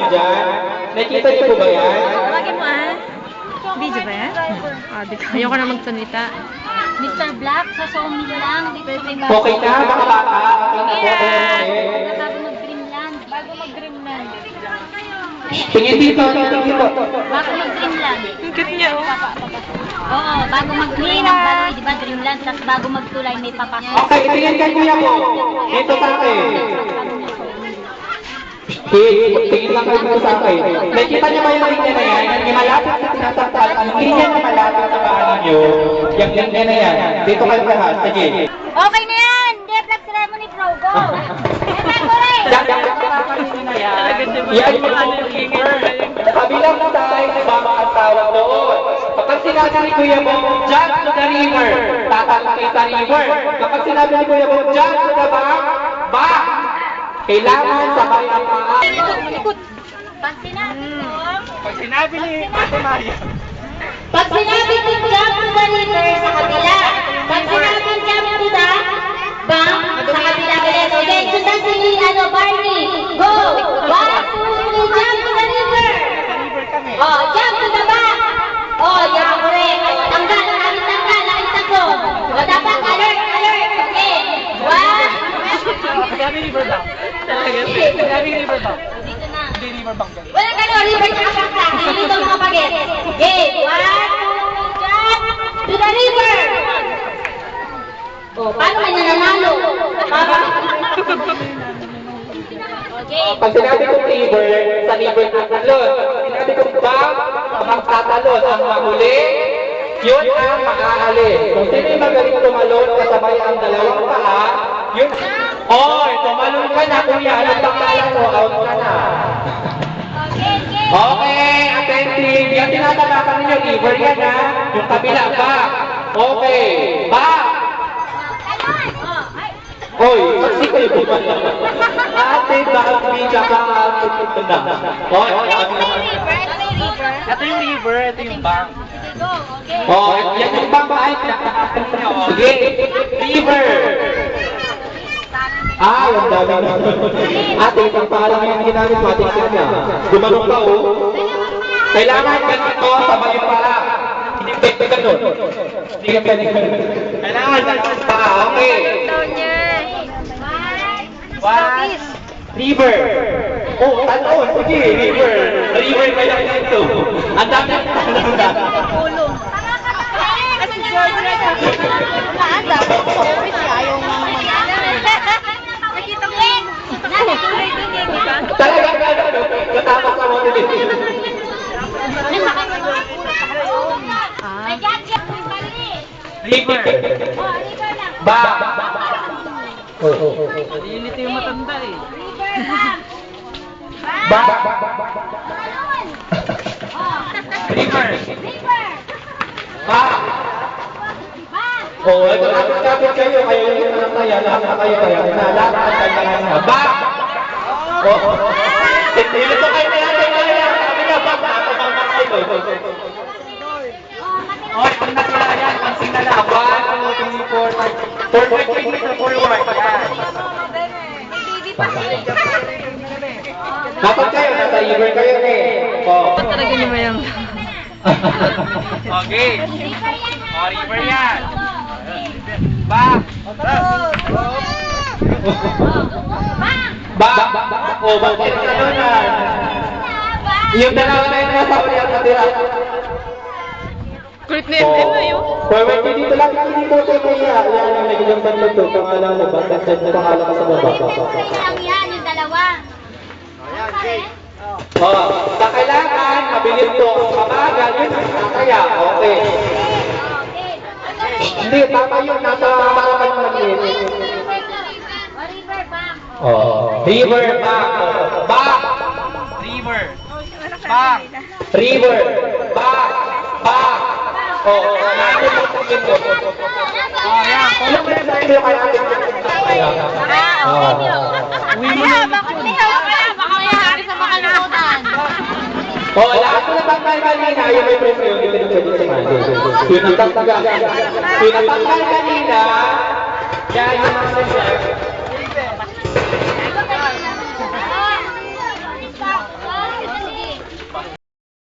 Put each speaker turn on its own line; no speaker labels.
niyo dyan? Nakikita niyo po ba yan?
Tawagin mo Video ba yan? Ayoko na magsalita.
Mr. Black, sa sawmill lang. Dito sa may
Okay na, mga bata.
Bago mag-dreamland. Bago mag-dreamland.
Tingin dito, tingin dito.
Bago mag-dreamland.
Ang cute niya, oh.
Oo, bago mag-dream ng baloy, di ba dreamland? Tapos bago magtulay, may papasok.
Okay, tingin kay kuya mo. Dito sa akin. Tingin lang kayo sa akin. Nakikita niyo ba yung linya na yan? Yung malapit na tinatapal, ang linya na malapit sa paan niyo, yung linya na yan. Dito kayo lahat. Sige.
Okay na yan! Hindi, flag ceremony, bro. Go! Ito rin!
Yan yung keeper. Kabilang tayo, di ba ang tawag doon? Kapag sinabi ni Kuya mo, jump to the river, tatalakay sa river. Kapag sinabi ni Kuya mo, jump to the back, kailangan sabay ang paa.
Pag sinabi ko,
Pag sinabi ni Ate Maria,
pag sinabi ko jump to the river sa kabila, pag sinabi jump to the bank sa kabila ulit. Okay, sundan si Barney. Go! 1, 2, 3, jump to the river! Oh, jump to the bank! Oh, yan, correct. Tanggal, nakita ko. O, dapat alert. Okay. 1.
Sabi river bank. Sabi river bank.
Dito na.
Hindi river bank.
Wala ka no, river tsaka sakta. Dito mga pagit. Okay, 1, 2, jump to the river! Oh, paano may nananalo? Okay.
Pag sinabi kong river, sa river tatalon. Sinabi kong bank, ang tatalon. Ang mahuli, yun ang makakali. Kung sino yung magaling tumalon, kasabay ang dalawang paa, yun. Oy, tumalon ka na, kuya. Anong pangalan mo? Out ka na. Okay, attentive. Yan tinatalakan ninyo, river yan ha. Yung kabila, back. Okay, back. Hoy, kasi kayo kumala. Ate, bakit may kakakakit ito na? Hoy, ito yung river, ito yung bank. Oh, yan yung bank ay sige, river. Ang dami na. Ate, isang pangalan yung ginamit, matiksin niya. Gumanong ka, oh. Kailangan ganito, sabay yung para. Hindi pwede ganun. Hindi ka pwede ganun. Kailangan ganun pa, okay. One, river. Oh, talon. Sige, river. River ba yan dito? Ang dami ang talon na.
Pulong. Kasi George na ito. Naanda. George ayaw nga nakita mo yun.
Talagang ano, katapos sa mga dito. River. Ba.
Lilit yung matanda eh.
Ba. River. Ba. Oh, ito kapit kayo, kayo yung anak kaya, lahat na kayo kaya, lahat na kayo na. Ba. Oh. Dito kayo na yan, sabi niya, ba. Oh, pag nakilala yan, pansin na lang. 1, 2, 3, 4, 5. Forward, forward. Dapat kayo, nasa river kayo eh. Oh.
Talaga niyo mayang.
Okay. Oh, river yan. Back. Back. Oh, bakit ano na? Yung dalawa na yung nasa uli ang natira.
Kulit na yun.
Forward ka dito lang, hindi mo ito kaya. Yan ang nagiging bandang ito. Pangalan mo, bakit pangalan ka sa baba?
lang yan, yung dalawa.
Oh, sa kailangan, mabilis to. Mabagal, yun ang kakaya. Okay. Hindi, tama yun. Nasa maraman mo namin.
River back.
Oh, river back. Back. River. Back. River. Back. Back. Oh, natin mo sa ito. Oh, yan. Tulong mo na sa ito kay atin.
Uwi mo na. Bakit may hawak ka? Baka may hari sa makalimutan.
Oh, lahat ko na tanggal kanina. Yung may press yun. Yung pwede sa mali. Yung natanggal kanina. Yan yung mga